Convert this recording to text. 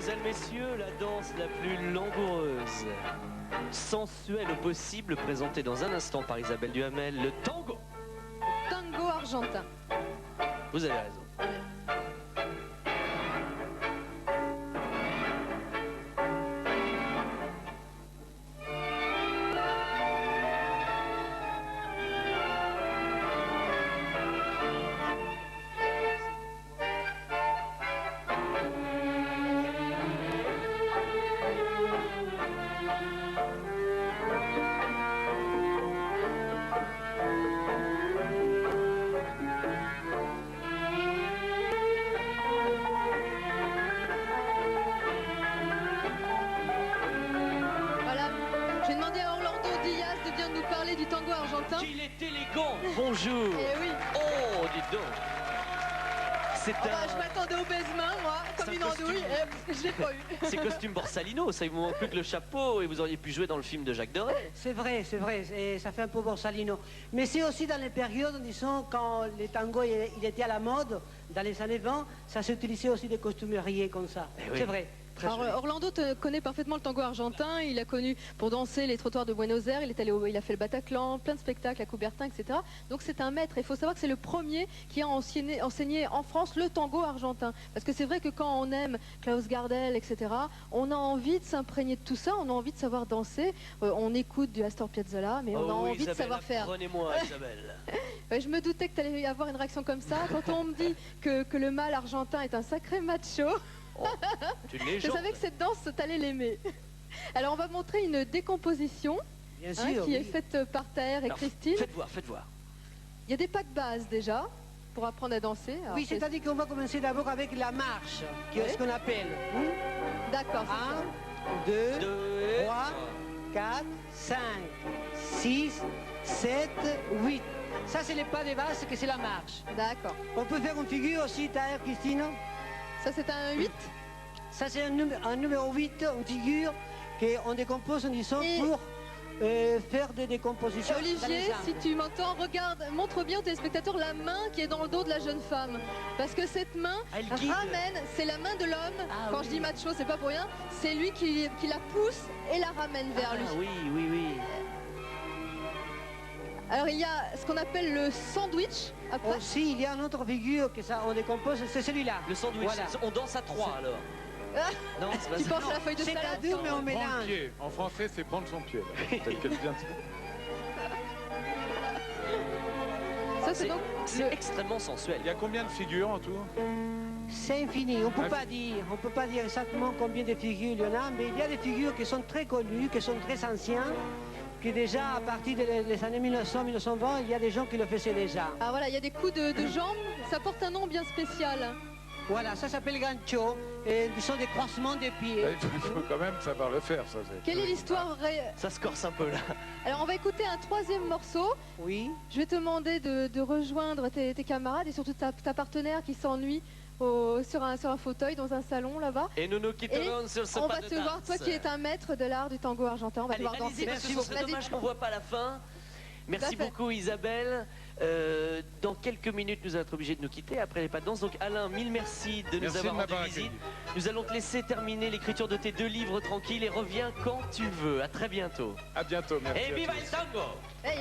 Mesdemoiselles, messieurs, la danse la plus langoureuse, sensuelle au possible, présentée dans un instant par Isabelle Duhamel, le tango. Tango argentin. Vous avez raison. Du tango argentin. Qu'il est élégant. Bonjour. Eh oui. Oh, dites donc. C'est Je m'attendais aux baises-mains, moi, comme une andouille, parce que je l'ai pas eu. C'est costume Borsalino, ça il vous manque plus que le chapeau et vous auriez pu jouer dans le film de Jacques Doré. C'est vrai, et ça fait un peu Borsalino. Mais c'est aussi dans les périodes, disons, quand le tango il était à la mode, dans les années 20, ça s'utilisait aussi des costumiers comme ça. Eh oui. C'est vrai. Alors, Orlando connaît parfaitement le tango argentin. Il a connu pour danser les trottoirs de Buenos Aires. Il a fait le Bataclan, plein de spectacles à Coubertin, etc. Donc c'est un maître. Il faut savoir que c'est le premier qui a enseigné en France le tango argentin. Parce que c'est vrai que quand on aime Klaus Gardel, etc., on a envie de s'imprégner de tout ça. On a envie de savoir danser. On écoute du Astor Piazzolla, mais on a envie Isabelle, de savoir faire. Prenez-moi, Isabelle. Je me doutais que tu allais avoir une réaction comme ça. Quand on me dit que le mâle argentin est un sacré macho. Oh, je savais que cette danse, tu allais l'aimer. Alors on va montrer une décomposition qui est faite par Taher et Christine. Faites voir, faites voir. Il y a des pas de base déjà pour apprendre à danser. Alors, oui, c'est-à-dire qu'on va commencer d'abord avec la marche, qui est ce qu'on appelle. D'accord. 1, 2, 3, 4, 5, 6, 7, 8. Ça, c'est les pas de base, que c'est la marche. D'accord. On peut faire une figure aussi, Taher, Christine. Ça, c'est un 8. Ça, c'est un numéro 8, une figure qu'on décompose, disons, pour faire des décompositions. Olivier, si tu m'entends, regarde, montre bien aux téléspectateurs la main qui est dans le dos de la jeune femme. Parce que cette main ramène, c'est la main de l'homme. Quand je dis macho, c'est pas pour rien. C'est lui qui la pousse et la ramène vers lui. Oui, oui, oui. Alors il y a ce qu'on appelle le sandwich. Après. Aussi, il y a une autre figure que ça on décompose, c'est celui-là. Le sandwich, voilà. On danse à 3 alors. Non, tu penses à la feuille de salade. C'est à deux, mais on mélange. Pied. En français, c'est prendre son pied. Tel que vient Ça, c'est extrêmement sensuel. Il y a combien de figures en tout? C'est infini, on peut pas dire exactement combien de figures il y en a, mais il y a des figures qui sont très connues, qui sont très anciennes, qui déjà à partir des années 1900-1920, il y a des gens qui le faisaient déjà. Ah voilà, il y a des coups de jambes, ça porte un nom bien spécial. Voilà, ça s'appelle gancho, et ce sont des croisements des pieds. Il faut quand même savoir le faire, ça. Quelle est l'histoire Ça se corse un peu là. Alors on va écouter un troisième morceau. Oui. Je vais te demander de rejoindre tes camarades et surtout ta partenaire qui s'ennuie sur un fauteuil dans un salon là-bas. Et nous nous quitterons sur ce pas de danse. On va te voir, toi qui es un maître de l'art du tango argentin, on va te voir danser. Merci beaucoup. C'est dommage qu'on ne voit pas la fin. Merci beaucoup Isabelle. Dans quelques minutes, nous allons être obligés de nous quitter après les pas de danse. Donc Alain, mille merci de nous avoir rendu visite. Nous allons te laisser terminer l'écriture de tes 2 livres tranquille et reviens quand tu veux. À très bientôt. À bientôt, merci. Et viva el tango! Hey,